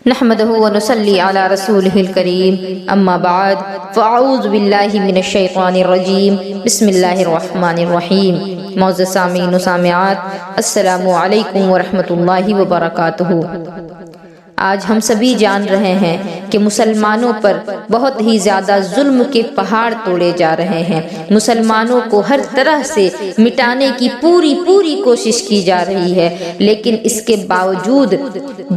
نحمده ونصلي على رسوله الكريم اما بعد فاعوذ باللہ من الشیطان الرجیم بسم اللہ الرحمن الرحیم۔ معزز سامعین و سامعات، السلام علیکم ورحمۃ اللہ وبرکاتہ۔ آج ہم سبھی جان رہے ہیں کہ مسلمانوں پر بہت ہی زیادہ ظلم کے پہاڑ توڑے جا رہے ہیں، مسلمانوں کو ہر طرح سے مٹانے کی پوری کوشش کی جا رہی ہے، لیکن اس کے باوجود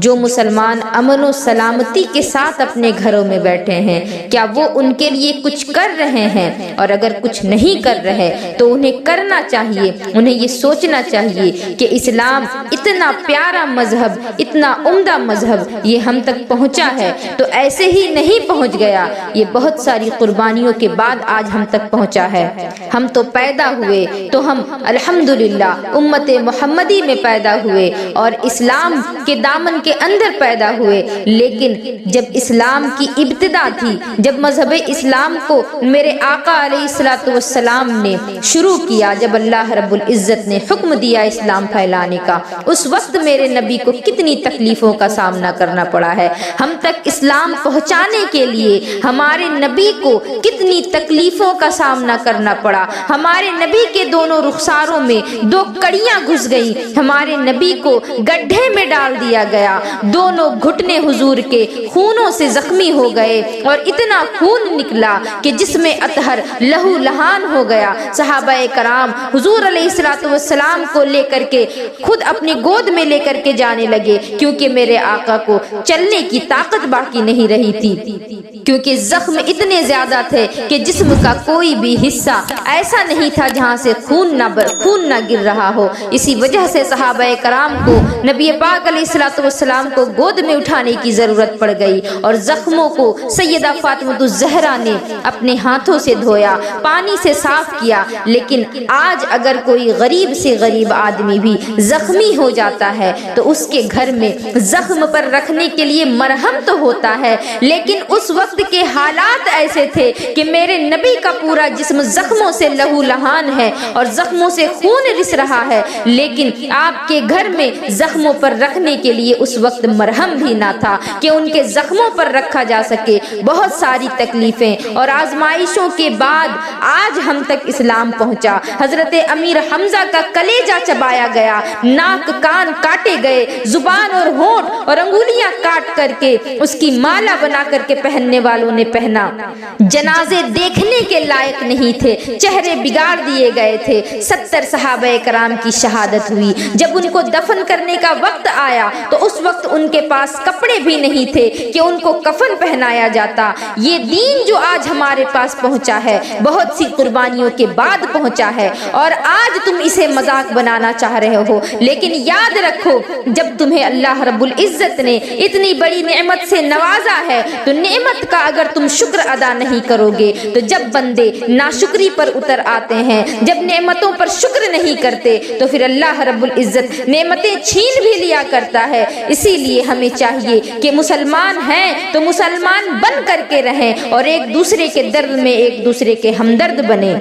جو مسلمان امن و سلامتی کے ساتھ اپنے گھروں میں بیٹھے ہیں، کیا وہ ان کے لیے کچھ کر رہے ہیں؟ اور اگر کچھ نہیں کر رہے تو انہیں کرنا چاہیے، انہیں یہ سوچنا چاہیے کہ اسلام اتنا پیارا مذہب، اتنا عمدہ مذہب یہ ہم تک پہنچا ہے تو ایسے ہی نہیں پہنچ گیا، یہ بہت ساری قربانیوں کے بعد آج ہم تک پہنچا ہے۔ ہم تو پیدا ہوئے تو ہم الحمدللہ امت محمدی میں پیدا ہوئے اور اسلام کے دامن کے اندر پیدا ہوئے، لیکن جب اسلام کی ابتدا تھی، جب مذہب اسلام کو میرے آقا علیہ الصلوۃ والسلام نے شروع کیا، جب اللہ رب العزت نے حکم دیا اسلام پھیلانے کا، اس وقت میرے نبی کو کتنی تکلیفوں کا سامنا کرنا پڑا ہے۔ ہم تک اسلام پہنچانے کے لیے ہمارے نبی کو کتنی تکلیفوں کا سامنا کرنا پڑا۔ ہمارے نبی کے دونوں رخساروں میں دو کڑیاں گھس گئی، ہمارے نبی کو گڈھے میں ڈال دیا گیا، دونوں گھٹنے حضور کے خونوں سے زخمی ہو گئے اور اتنا خون نکلا کہ جسم اطہر لہو لہان ہو گیا۔ صحابہ کرام حضور علیہ الصلوۃ والسلام کو لے کر کے خود اپنی گود میں لے کر کے جانے لگے، کیونکہ میرے آقا کو چلنے کی طاقت باقی نہیں رہی تھی، کیونکہ زخم اتنے زیادہ تھے کہ جسم کا کوئی بھی حصہ ایسا نہیں تھا جہاں سے خون نہ گر رہا ہو۔ اسی وجہ سے صحابہ کرام کو نبی پاک علیہ الصلوۃ والسلام کو گود میں اٹھانے کی ضرورت پڑ گئی اور زخموں کو سیدہ فاطمہ الزہرا نے اپنے ہاتھوں سے دھویا، پانی سے صاف کیا۔ لیکن آج اگر کوئی غریب سے غریب آدمی بھی زخمی ہو جاتا ہے تو اس کے گھر میں زخم پر رکھنے کے لیے مرہم تو ہوتا ہے، لیکن اس وقت کے حالات ایسے تھے کہ میرے نبی کا پورا جسم زخموں سے لہو لہان ہے اور زخموں سے خون رس رہا ہے، لیکن آپ کے گھر میں زخموں پر رکھنے کے لیے اس وقت مرہم بھی نہ تھا کہ ان کے زخموں پر رکھا جا سکے۔ بہت ساری تکلیفیں اور آزمائشوں کے بعد آج ہم تک اسلام پہنچا۔ حضرت امیر حمزہ کا کلیجہ چبایا گیا، ناک کان کاٹے گئے، زبان اور ہونٹ اور انگلیاں کاٹ کر کے اس کی مالا بنا کر کے پہننے والوں نے پہنا۔ جنازے دیکھنے کے لائق نہیں تھے، چہرے بگاڑ دیے گئے تھے۔ 70 صحابہ کرام کی شہادت ہوئی۔ جب ان کو دفن کرنے کا وقت آیا تو اس وقت ان کے پاس کپڑے بھی نہیں تھے کہ ان کو کفن پہنایا جاتا۔ یہ دین جو آج ہمارے پاس پہنچا ہے بہت سی قربانیوں کے بعد پہنچا ہے، اور آج تم اسے مذاق بنانا چاہ رہے ہو، لیکن یاد رکھو جب تمہیں اللہ رب العزت نے اتنی بڑی نعمت سے نوازا ہے تو نعمت کا اگر تم شکر ادا نہیں کرو گے تو جب بندے ناشکری پر اتر آتے ہیں، جب نعمتوں پر شکر نہیں کرتے تو پھر اللہ رب العزت نعمتیں چھین بھی لیا کرتا ہے۔ اسی لیے ہمیں چاہیے کہ مسلمان ہیں تو مسلمان بن کر کے رہیں اور ایک دوسرے کے درد میں ایک دوسرے کے ہمدرد بنیں۔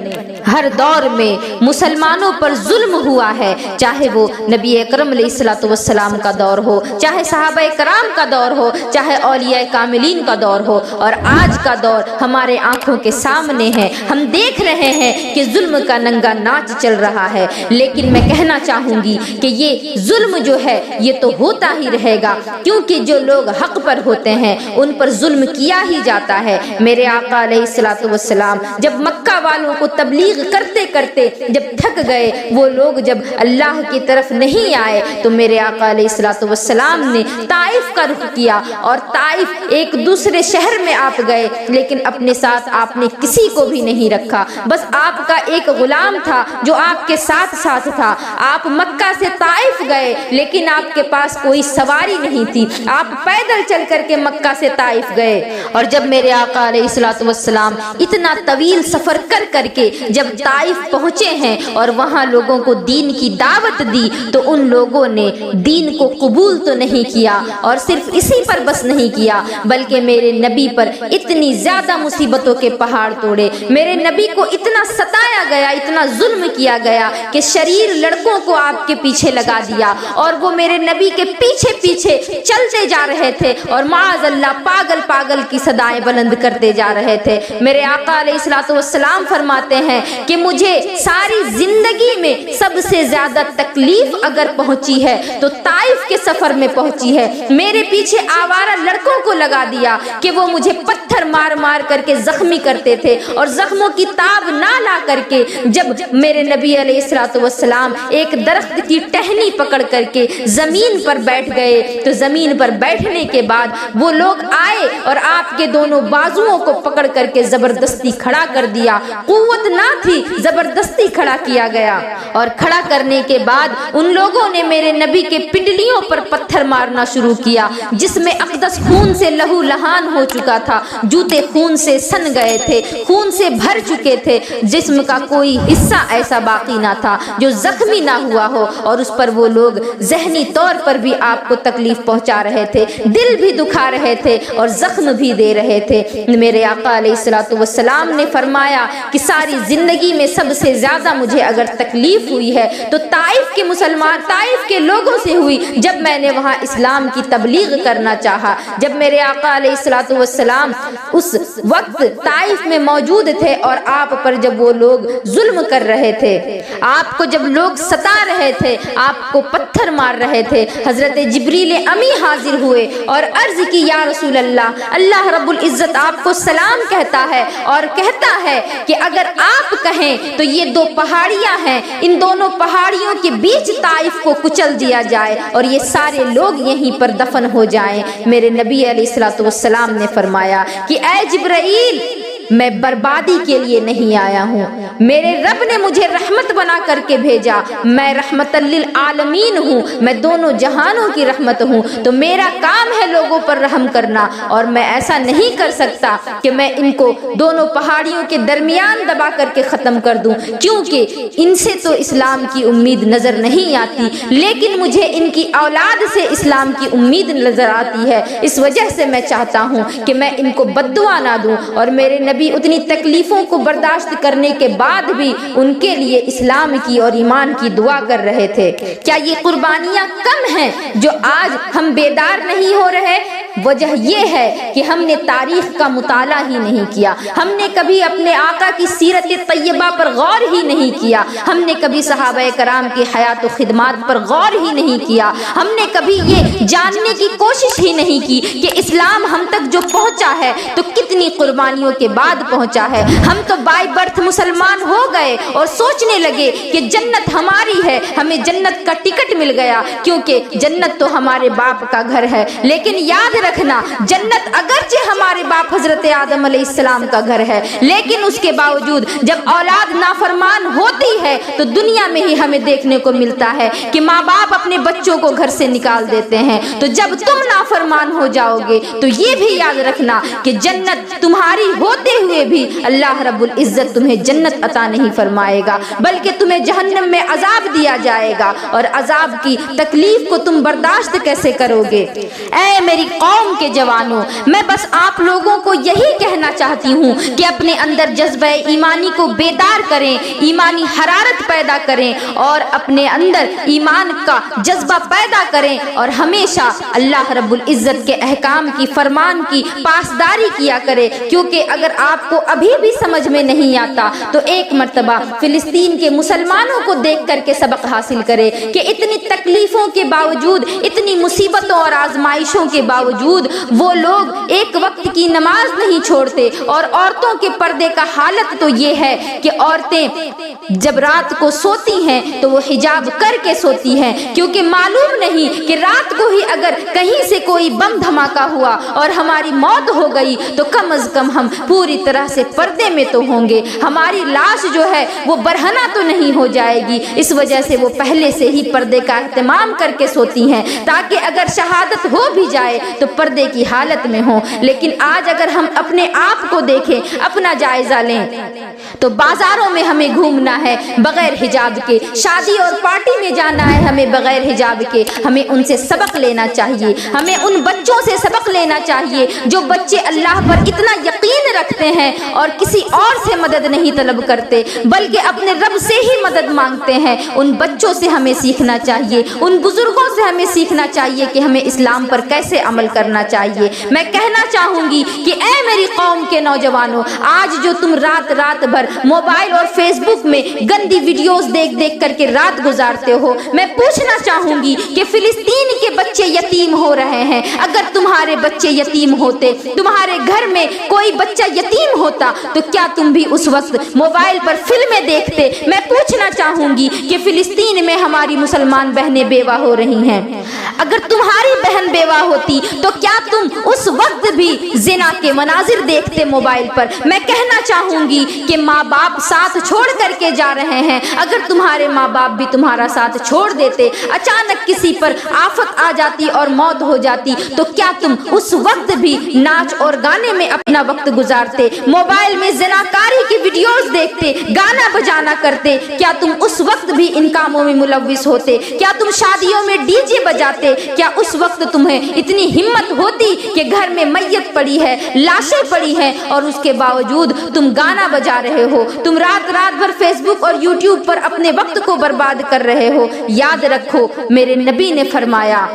ہر دور میں مسلمانوں پر ظلم ہوا ہے، چاہے وہ نبی اکرم علیہ الصلوۃ والسلام کا دور ہو، چاہے صحابہ کرام کا دور ہو، چاہے اولیاء کاملین کا دور ہو، اور آج کا دور ہمارے آنکھوں کے سامنے ہے۔ ہم دیکھ رہے ہیں کہ ظلم کا ننگا ناچ چل رہا ہے، لیکن میں کہنا چاہوں گی کہ یہ ظلم جو ہے یہ تو ہوتا ہی رہے گا، کیونکہ جو لوگ حق پر ہوتے ہیں ان پر ظلم کیا ہی جاتا ہے۔ میرے آقا علیہ الصلوۃ والسلام جب مکہ والوں کو تبلیغ کرتے کرتے جب تھک گئے، وہ لوگ جب اللہ کی طرف نہیں آئے تو میرے آقا علیہ الصلوۃ والسلام نے طائف کا رخ کیا، اور طائف ایک دوسرے شہر میں آپ گئے، لیکن اپنے ساتھ آپ نے کسی کو بھی نہیں رکھا، بس آپ کا ایک غلام تھا جو آپ کے ساتھ تھا۔ آپ مکہ سے طائف گئے لیکن آپ کے پاس کوئی سواری نہیں تھی، آپ پیدل چل کر کے مکہ سے طائف گئے، اور جب میرے آقا علیہ الصلوۃ والسلام اتنا طویل سفر کر کر کے جب طائف پہنچے ہیں اور وہاں لوگوں کو دین کی دعوت دی تو ان لوگوں نے دین کو قبول تو نہیں کیا، اور صرف اسی پر بس نہیں کیا بلکہ میرے نبی پر اتنی زیادہ مصیبتوں کے پہاڑ توڑے، میرے نبی کو اتنا ستایا گیا، اتنا ظلم کیا گیا کہ شریر لڑکوں کو آپ کے پیچھے لگا دیا، اور وہ میرے نبی کے پیچھے پیچھے چلتے جا رہے تھے اور معاذ اللہ پاگل پاگل کی صدائیں بلند کرتے جا رہے تھے۔ میرے آقا علیہ الصلوۃ والسلام فرماتے ہیں کہ مجھے ساری زندگی میں سب سے زیادہ تکلیف اگر پہنچی ہے تو طائف کے سفر میں پہنچی ہے۔ میرے پیچھے آوارہ لڑکوں کو لگا دیا کہ وہ مجھے پتھر مار مار کر کے زخمی کرتے تھے، اور زخموں کی تاب نہ لا کر کے جب میرے نبی علیہ الصلوۃ والسلام ایک درخت کی ٹہنی پکڑ کر کے زمین پر بیٹھ گئے تو زمین پر بیٹھنے کے بعد وہ لوگ آئے اور آپ کے دونوں بازوؤں کو پکڑ کر کے زبردستی کھڑا کر دیا، قوت نہ تھی زبردستی کھڑا کیا گیا، اور کھڑا کرنے کے بعد ان لوگوں نے میرے نبی کے پنڈلیوں پر پتھر مارنا شروع کیا، جس میں اقدس خون سے لہو لہان ہو چکا تھا، جوتے خون سے سن گئے تھے، خون سے بھر چکے تھے، جسم کا کوئی حصہ ایسا باقی نہ تھا جو زخمی نہ ہوا ہو، اور اس پر وہ لوگ ذہنی طور پر بھی آپ کو تکلیف پہنچا رہے تھے، دل بھی دکھا رہے تھے اور زخم بھی دے رہے تھے۔ میرے آقا علیہ الصلوۃ والسلام نے فرمایا کہ ساری زندگی میں سب سے زیادہ مجھے اگر تکلیف ہوئی ہے تو طائف کے مسلمان، طائف کے لوگوں سے ہوئی، جب میں نے وہاں اسلام کی تبلیغ کرنا چاہا۔ جب میرے آقا علیہ الصلوۃ والسلام اس وقت طائف میں موجود تھے اور آپ پر جب وہ لوگ ظلم کر رہے تھے، آپ کو جب لوگ ستا رہے تھے، آپ کو پتھر مار رہے تھے، حضرت جبریل امی حاضر ہوئے اور عرض کی یا رسول اللہ، اللہ رب العزت آپ کو سلام کہتا ہے اور کہتا ہے کہ اگر آپ کہیں تو یہ دو پہاڑیاں ہیں، ان دونوں پہاڑیوں کے بیچ طائف کو کچل دیا جائے اور یہ سارے لوگ یہیں پر دفن ہو جائیں۔ میرے نبی علیہ الصلوۃ والسلام نے فرمایا کہ اے جبرائیل، میں بربادی کے لیے نہیں آیا ہوں، میرے رب نے مجھے رحمت بنا کر کے بھیجا، میں رحمت للعالمین ہوں، میں دونوں جہانوں کی رحمت ہوں، تو میرا کام ہے لوگوں پر رحم کرنا، اور میں ایسا نہیں کر سکتا کہ میں ان کو دونوں پہاڑیوں کے درمیان دبا کر کے ختم کر دوں، کیونکہ ان سے تو اسلام کی امید نظر نہیں آتی، لیکن مجھے ان کی اولاد سے اسلام کی امید نظر آتی ہے، اس وجہ سے میں چاہتا ہوں کہ میں ان کو بد دعا نہ دوں۔ اور میرے نبی اتنی تکلیفوں کو برداشت کرنے کے بعد بھی ان کے لیے اسلام کی اور ایمان کی دعا کر رہے تھے۔ کیا یہ قربانیاں کم ہیں جو آج ہم بیدار نہیں ہو رہے؟ وجہ یہ ہے کہ ہم نے تاریخ کا مطالعہ ہی نہیں کیا، ہم نے کبھی اپنے آقا کی سیرت طیبہ پر غور ہی نہیں کیا، ہم نے کبھی صحابہ کرام کی حیات و خدمات پر غور ہی نہیں کیا، ہم نے کبھی یہ جاننے کی کوشش ہی نہیں کی کہ اسلام ہم تک جو پہنچا ہے تو کتنی قربانیوں کے بعد پہنچا ہے۔ ہم تو بائی برتھ مسلمان ہو گئے اور سوچنے لگے کہ جنت ہماری ہے، ہمیں جنت کا ٹکٹ مل گیا کیونکہ جنت تو ہمارے باپ کا گھر ہے، لیکن یاد رکھنا جنت اگرچہ ہمارے باپ حضرت آدم علیہ السلام کا گھر ہے، لیکن اس کے باوجود جب اولاد نافرمان ہوتی ہے تو دنیا میں ہی ہمیں دیکھنے کو ملتا ہے کہ ماں باپ اپنے بچوں کو گھر سے نکال دیتے ہیں، تو جب تم نافرمان ہو جاؤ گے تو یہ بھی یاد رکھنا کہ جنت تمہاری ہوتے ہوئے بھی اللہ رب العزت تمہیں جنت عطا نہیں فرمائے گا، بلکہ تمہیں جہنم میں عذاب دیا جائے گا، اور عذاب کی تکلیف کو تم برداشت کیسے کرو گے؟ اے میری قوم کے جوانوں، میں بس آپ لوگوں کو یہی کہنا چاہتی ہوں کہ اپنے اندر جذبہ ایمانی کو بیدار کریں، ایمانی حرارت پیدا کریں اور اپنے اندر ایمان کا جذبہ پیدا کریں، اور ہمیشہ اللہ رب العزت کے احکام کی، فرمان کی پاسداری کیا کرے، کیونکہ اگر آپ کو ابھی بھی سمجھ میں نہیں آتا تو ایک مرتبہ فلسطین کے مسلمانوں کو دیکھ کر کے سبق حاصل کرے کہ اتنی تکلیفوں کے باوجود، اتنی مصیبتوں اور آزمائشوں کے باوجود وہ لوگ ایک وقت کی نماز نہیں چھوڑتے، اور عورتوں کے پردے کا حالت تو یہ ہے کہ عورتیں جب رات کو سوتی ہیں تو وہ حجاب کر کے سوتی ہیں، کیونکہ معلوم نہیں کہ رات کو ہی اگر کہیں سے کوئی بم دھماکہ ہوا اور ہماری موت ہو گئی تو کم از کم ہم پوری طرح سے پردے میں تو ہوں گے، ہماری لاش جو ہے وہ برہنہ تو نہیں ہو جائے گی، اس وجہ سے وہ پہلے سے ہی پردے کا اہتمام کر کے سوتی ہیں، تاکہ اگر شہادت ہو بھی جائے تو پردے کی حالت میں ہوں، لیکن آج اگر ہم اپنے آپ کو دیکھیں، اپنا جائزہ لیں تو بازاروں میں ہمیں گھومنا ہے بغیر حجاب کے، شادی اور پارٹی میں جانا ہے ہمیں بغیر حجاب کے۔ ہمیں ان سے سبق لینا چاہیے، ہمیں ان بچوں سے سبق لینا چاہیے جو بچے اللہ پر اتنا یقین رکھتے ہیں اور کسی اور سے مدد نہیں طلب کرتے بلکہ اپنے رب سے ہی مدد مانگتے ہیں۔ ان بچوں سے ہمیں سیکھنا چاہیے، ان بزرگوں سے ہمیں سیکھنا چاہیے کہ ہمیں اسلام پر کیسے عمل کرنا چاہیے۔ میں کہنا چاہوں گی کہ اے میری قوم کے نوجوانوں، آج جو تم رات بھر موبائل اور فیس بک میں گندی ویڈیوز دیکھ کر کے رات گزارتے ہو، میں پوچھنا چاہوں گی کہ فلسطین کے بچے یتیم ہو رہے ہیں، اگر تمہارے بچے یتیم ہوتے، تمہارے گھر میں کوئی بچہ یتیم ہوتا تو کیا تم بھی اس وقت موبائل پر فلمیں دیکھتے؟ میں پوچھنا چاہوں گی کہ فلسطین میں ہماری مسلمان بہنیں بیوہ ہو رہی ہیں، اگر تمہاری بہن بیوہ ہوتی تو کیا تم اس وقت بھی زنا کے مناظر دیکھتے موبائل پر؟ میں کہنا چاہوں گی کہ ماں باپ ساتھ چھوڑ کر کے جا رہے ہیں، اگر تمہارے ماں باپ بھی تمہارا ساتھ چھوڑ دیتے، اچانک کسی پر آفت آ جاتی اور موت ہو جاتی تو کیا تم اس وقت بھی ناچ اور گانے میں اپنا وقت گزارتے، موبائل میں زناکاری کی ویڈیوز دیکھتے، گانا بجانا کرتے؟ کیا تم اس وقت بھی ان کاموں میں ملوث ہوتے؟ کیا تم شادیوں میں ڈی جے بجاتے؟ کیا اس وقت تمہیں اتنی ہمت ہوتی کہ گھر میں میت پڑی ہے، لاشیں پڑی ہیں اور اس کے باوجود تم گانا بجا رہے ہو، تم رات بھر فیس بک اور یوٹیوب پر اپنے وقت کو برباد کر رہے ہو؟ یاد رکھو، میرے نبی نے فرمایا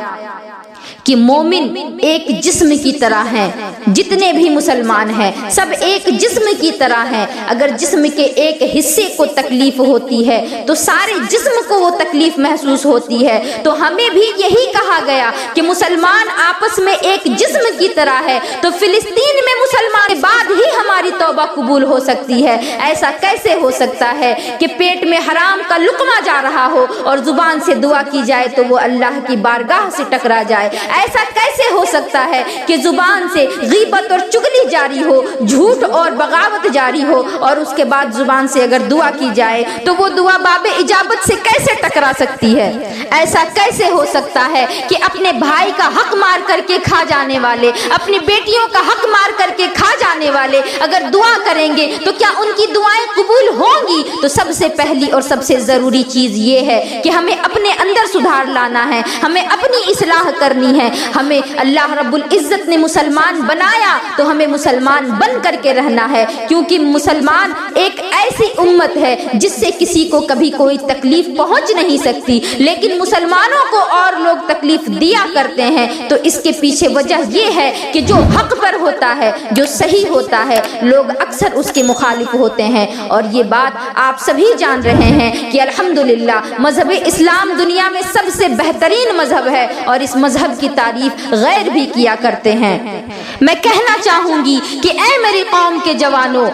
کہ مومن ایک جسم کی طرح ہیں، جتنے بھی مسلمان ہیں سب ایک جسم کی طرح ہیں، اگر جسم کے ایک حصے کو تکلیف ہوتی ہے تو سارے جسم کو وہ تکلیف محسوس ہوتی ہے۔ تو ہمیں بھی یہی کہا گیا کہ مسلمان آپس میں ایک جسم کی طرح ہے، تو فلسطین میں مسلمان کے بعد ہی ہماری توبہ قبول ہو سکتی ہے۔ ایسا کیسے ہو سکتا ہے کہ پیٹ میں حرام کا لقمہ جا رہا ہو اور زبان سے دعا کی جائے تو وہ اللہ کی بارگاہ سے ٹکرا جائے؟ ایسا کیسے ہو سکتا ہے کہ زبان سے غیبت اور چغلی جاری ہو، جھوٹ اور بغاوت جاری ہو اور اس کے بعد زبان سے اگر دعا کی جائے تو وہ دعا باب اجابت سے کیسے ٹکرا سکتی ہے؟ ایسا کیسے ہو سکتا ہے کہ اپنے بھائی کا حق مار کر کے کھا جانے والے، اپنی بیٹیوں کا حق مار کر کے کھا جانے والے اگر دعا کریں گے تو کیا ان کی دعائیں قبول ہوں گی؟ تو سب سے پہلی اور سب سے ضروری چیز یہ ہے کہ ہمیں اپنے اندر سدھار لانا ہے، ہمیں اپنی اصلاح کرنی ہے۔ ہمیں اللہ رب العزت نے مسلمان بنایا تو ہمیں مسلمان بن کر کے رہنا ہے، کیونکہ مسلمان ایک ایسی امت ہے جس سے کسی کو کبھی کوئی تکلیف پہنچ نہیں سکتی، لیکن مسلمانوں کو اور لوگ تکلیف دیا کرتے ہیں۔ تو اس کے پیچھے وجہ یہ ہے کہ جو حق پر ہوتا ہے، جو صحیح ہوتا ہے، لوگ اکثر اس کے مخالف ہوتے ہیں۔ اور یہ بات آپ سبھی جان رہے ہیں کہ الحمدللہ مذہب اسلام دنیا میں سب سے بہترین مذہب ہے اور اس مذہب کی تعریف غیر بھی کیا کرتے ہیں۔ میں کہنا چاہوں گی کہ اے میری قوم کے جوانوں،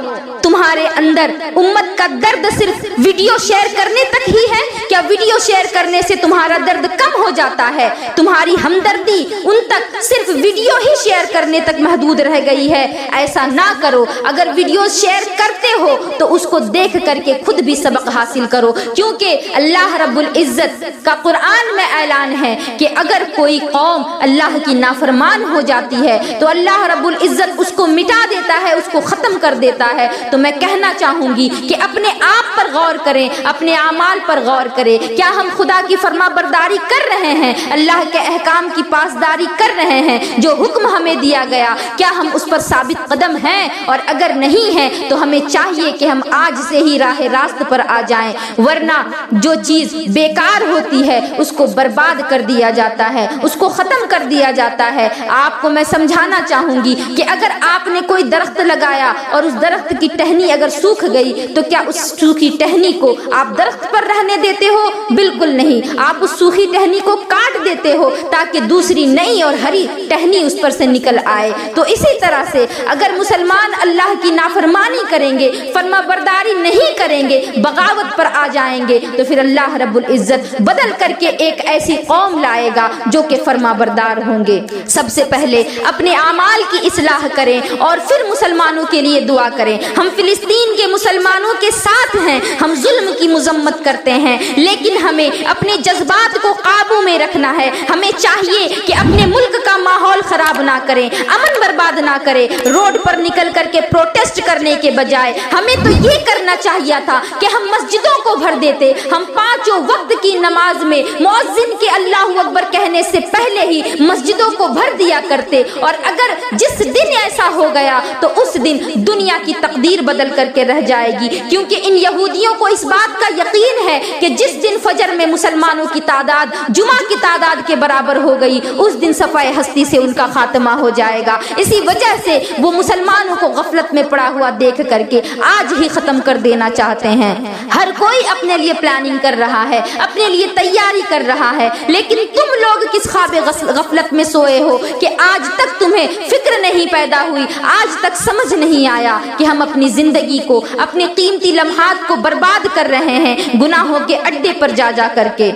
تمہارے اندر امت کا درد صرف ویڈیو شیئر کرنے تک ہی ہے کیا؟ ویڈیو شیئر کرنے سے تمہارا درد کم ہو جاتا ہے؟ تمہاری ہمدردی ان تک صرف ویڈیو ہی شیئر کرنے تک محدود رہ گئی ہے؟ ایسا نہ کرو، اگر ویڈیو شیئر کرتے ہو تو اس کو دیکھ کر کے خود بھی سبق حاصل کرو، کیونکہ اللہ رب العزت کا قرآن میں اعلان ہے کہ اگر کوئی قوم اللہ کی نافرمان ہو جاتی ہے تو اللہ رب العزت اس کو مٹا دیتا ہے، اس کو ختم کر دیتا ہے۔ تو میں کہنا چاہوں گی کہ اپنے آپ پر غور کریں، اپنے اعمال پر غور کریں، کیا ہم خدا کی فرما برداری کر رہے ہیں؟ اللہ کے احکام کی پاسداری کر رہے ہیں؟ جو حکم ہمیں دیا گیا کیا ہم اس پر ثابت قدم ہیں؟ اور اگر نہیں ہیں تو ہمیں چاہیے کہ ہم آج سے ہی راہ راست پر آ جائیں، ورنہ جو چیز بیکار ہوتی ہے اس کو برباد کر دیا جاتا ہے، اس کو ختم کر دیا جاتا ہے۔ آپ کو میں سمجھانا چاہوں گی کہ اگر آپ نے کوئی درخت لگایا اور اس درخت کی ٹہنی اگر سوکھ گئی تو کیا اس سوکھی ٹہنی کو آپ درخت پر رہنے دیتے ہو؟ بالکل نہیں، آپ اس سوکھی ٹہنی کو کاٹ دیتے ہو تاکہ دوسری نئی اور ہری ٹہنی اس پر سے نکل آئے۔ تو اسی طرح سے اگر مسلمان اللہ کی نافرمانی کریں گے، فرما برداری نہیں کریں گے، بغاوت پر آ جائیں گے تو پھر اللہ رب العزت بدل کر کے ایک ایسی قوم لائے گا جو کہ فرما بردار ہوں گے۔ سب سے پہلے اپنے اعمال کی اصلاح کریں اور پھر مسلمانوں کے لیے دعا کریں۔ ہم فلسطین کے مسلمانوں کے ساتھ ہیں، ہم ظلم کی مذمت کرتے ہیں، لیکن ہمیں اپنے جذبات کو قابو میں رکھنا ہے۔ ہمیں چاہیے کہ اپنے ملک کا ماحول خراب نہ کریں، امن برباد نہ کریں۔ روڈ پر نکل کر کے پروٹیسٹ کرنے کے بجائے ہمیں تو یہ کرنا چاہیے تھا کہ ہم مسجدوں کو بھر دیتے، ہم پانچوں وقت کی نماز میں مؤذن کے اللہ اکبر کہنے سے پہلے ہی مسجدوں کو بھر دیا کرتے، اور اگر جس دن ایسا ہو گیا تو اس دن دنیا کی تقدیر بدل کر کے رہ جائے گی، کیونکہ ان یہودیوں کو اس بات کا یقین ہے کہ جس دن فجر میں مسلمانوں کی تعداد جمعہ کی تعداد کے برابر ہو گئی، اس دن صفائے ہستی سے ان کا خاتمہ ہو جائے گا۔ اسی وجہ سے وہ مسلمانوں کو غفلت میں پڑا ہوا دیکھ کر کے آج ہی ختم کر دینا چاہتے ہیں۔ ہر کوئی اپنے لیے پلاننگ کر رہا ہے، اپنے لیے تیاری کر رہا ہے، لیکن تم لوگ کس خواب غفلت میں سوئے ہو کہ آج تک تمہیں فکر نہیں پیدا ہوئی، آج تک سمجھ نہیں آیا کہ ہم اپنی زندگی کو، اپنے قیمتی لمحات کو برباد کر رہے ہیں گناہوں کے اڈے پر جا جا کر کے۔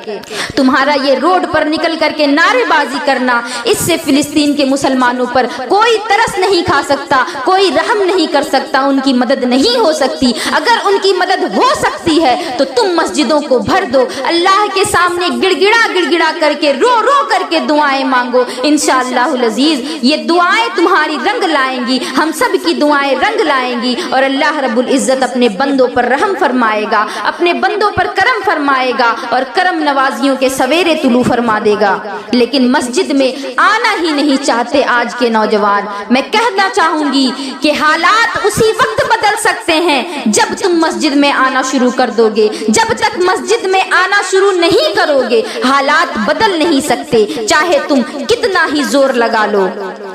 تمہارا یہ روڈ پر نکل کر کے نعرے بازی کرنا، اس سے فلسطین کے مسلمانوں پر کوئی ترس نہیں کھا سکتا، کوئی رحم نہیں کر سکتا، ان کی مدد نہیں ہو سکتی۔ اگر ان کی مدد ہو سکتی ہے تو تم مسجدوں کو بھر دو، اللہ کے سامنے گڑ گڑا کر کے رو کر کے دعائیں مانگو، انشاءاللہ العزیز یہ دعائیں تمہاری رنگ لائیں گی، ہم سب کی دعائیں رنگ لائیں گی، اور اللہ رب العزت اپنے بندوں پر رحم فرمائے گا، اپنے بندوں پر کرم فرمائے گا، اور کرم نوازیوں کے سویرے طلوع فرما دے گا۔ لیکن مسجد میں آنا ہی نہیں چاہتے آج کے نوجوان۔ میں کہنا چاہوں گی کہ حالات اسی وقت بدل سکتے ہیں جب تم مسجد میں آنا شروع کر دو گے، جب تک مسجد میں آنا شروع نہیں کرو گے حالات بدل نہیں سکتے، چاہے تم کتنا ہی زور لگا لو۔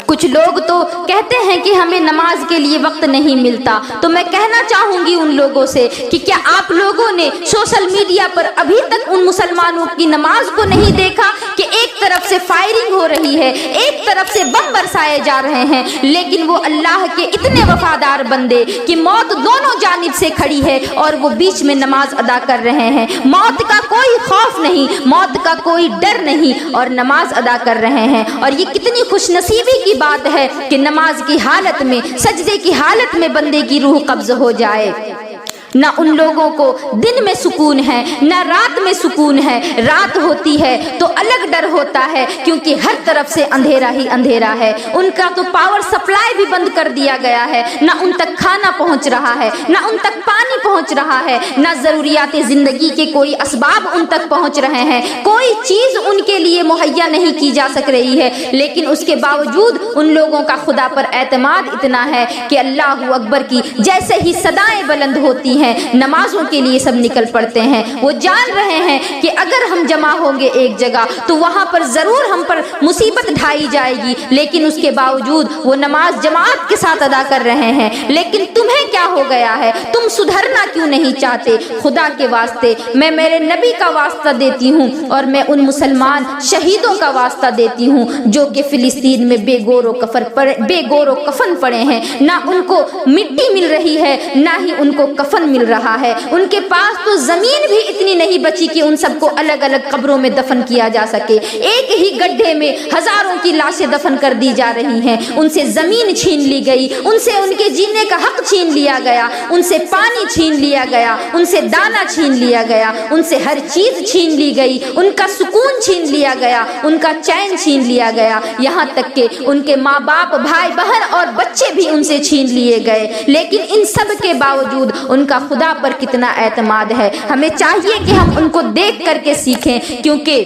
کچھ لوگ تو کہتے ہیں کہ ہمیں نماز کے لیے وقت نہیں ملتا، تو میں کہنا چاہوں گی ان لوگوں سے کہ کیا آپ لوگوں نے سوشل میڈیا پر ابھی تک ان مسلمانوں کی نماز کو نہیں دیکھا کہ ایک طرف سے فائرنگ ہو رہی ہے، ایک طرف سے بم برسائے جا رہے ہیں، لیکن وہ اللہ کے اتنے وفادار بندے کہ موت دونوں جانب سے کھڑی ہے اور وہ بیچ میں نماز ادا کر رہے ہیں، موت کا کوئی خوف نہیں، موت کا کوئی ڈر نہیں، اور نماز ادا کر رہے ہیں۔ اور یہ کتنی خوش نصیبی کی بات ہے کہ نماز کی حالت میں، سجدے کی حالت میں بندے کی روح قبض ہو جائے۔ نہ ان لوگوں کو دن میں سکون ہے، نہ رات میں سکون ہے۔ رات ہوتی ہے تو الگ ڈر ہوتا ہے کیونکہ ہر طرف سے اندھیرا ہی اندھیرا ہے۔ ان کا تو پاور سپلائی بھی بند کر دیا گیا ہے، نہ ان تک کھانا پہنچ رہا ہے، نہ ان تک پانی پہنچ رہا ہے، نہ ضروریات زندگی کے کوئی اسباب ان تک پہنچ رہے ہیں، کوئی چیز ان کے لیے مہیا نہیں کی جا سک رہی ہے۔ لیکن اس کے باوجود ان لوگوں کا خدا پر اعتماد اتنا ہے کہ اللہ اکبر کی جیسے ہی صدائیں بلند ہوتی ہیں نمازوں کے لیے سب نکل پڑتے ہیں۔ وہ جان رہے ہیں کہ اگر ہم جمع ہوں گے ایک جگہ تو وہاں پر ضرور ہم پر مصیبت ڈھائی جائے گی، لیکن اس کے باوجود وہ نماز جماعت کے ساتھ ادا کر رہے ہیں۔ لیکن تمہیں کیا ہو گیا ہے؟ تم سدھرنا کیوں نہیں چاہتے؟ خدا کے واسطے میں میرے نبی کا واسطہ دیتی ہوں، اور میں ان مسلمان شہیدوں کا واسطہ دیتی ہوں جو کہ فلسطین میں بے گور و کفن پڑے ہیں، نہ ان کو مٹی مل رہی ہے، نہ ہی ان کو کفن مل رہا ہے۔ ان کے پاس تو زمین بھی اتنی نہیں بچی کہ ان سب کو الگ الگ قبروں میں دفن کیا جا سکے۔ ایک ہی گڈھے میں ہزاروں کی لاشیں دفن کر دی جا رہی ہیں۔ ان سے زمین چھین لی گئی، ان سے ان کے جینے کا حق چھین لیا گیا، ان سے پانی چھین لیا گیا، ان سے دانا چھین لیا گیا، ان سے ہر چیز چھین لی گئی، ان کا سکون چھین لیا گیا، ان کا چین چھین لیا گیا، یہاں تک کہ ان کے ماں باپ، بھائی بہن اور بچے بھی ان سے چھین لیے گئے۔ لیکن ان سب کے باوجود ان کا خدا پر کتنا اعتماد ہے۔ ہمیں چاہیے کہ ہم ان کو دیکھ کر کے سیکھیں، کیونکہ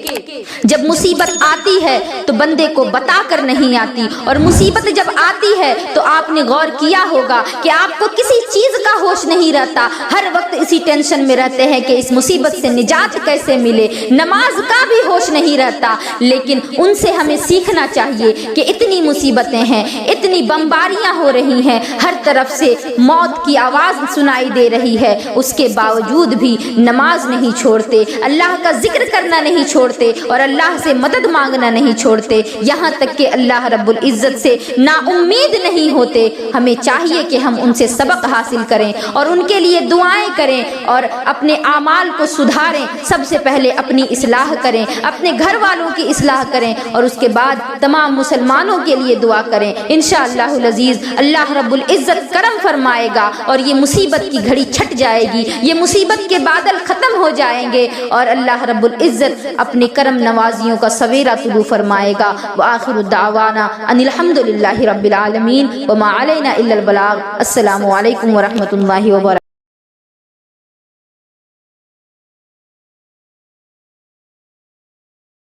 جب مصیبت آتی ہے تو بندے کو بتا کر نہیں آتی، اور مصیبت جب آتی ہے تو آپ نے غور کیا ہوگا کہ آپ کو کسی چیز کا ہوش نہیں رہتا، ہر وقت اسی ٹینشن میں رہتے ہیں کہ اس مصیبت سے نجات کیسے ملے، نماز کا بھی ہوش نہیں رہتا۔ لیکن ان سے ہمیں سیکھنا چاہیے کہ اتنی مصیبتیں ہیں، اتنی بمباریاں ہو رہی ہیں، ہر طرف سے موت کی آواز سنائی دے رہی رہی ہے اس کے باوجود بھی نماز نہیں چھوڑتے، اللہ کا ذکر کرنا نہیں چھوڑتے اور اللہ سے مدد مانگنا نہیں چھوڑتے، یہاں تک کہ اللہ رب العزت سے نا امید نہیں ہوتے۔ ہمیں چاہیے کہ ہم ان سے سبق حاصل کریں اور ان کے لیے دعائیں کریں اور اپنے اعمال کو سدھاریں۔ سب سے پہلے اپنی اصلاح کریں، اپنے گھر والوں کی اصلاح کریں اور اس کے بعد تمام مسلمانوں کے لیے دعا کریں۔ انشاءاللہ العزیز اللہ رب العزت کرم فرمائے گا اور یہ مصیبت کی گھڑی چھٹ جائے گی، یہ مصیبت کے بادل ختم ہو جائیں گے اور اللہ رب العزت اپنے کرم نوازیوں کا سویرا طلوع فرمائے گا۔ وآخر دعوانا ان الحمد للہ رب العالمین وما علینا الا البلاغ۔ السلام علیکم ورحمۃ اللہ وبرکاتہ۔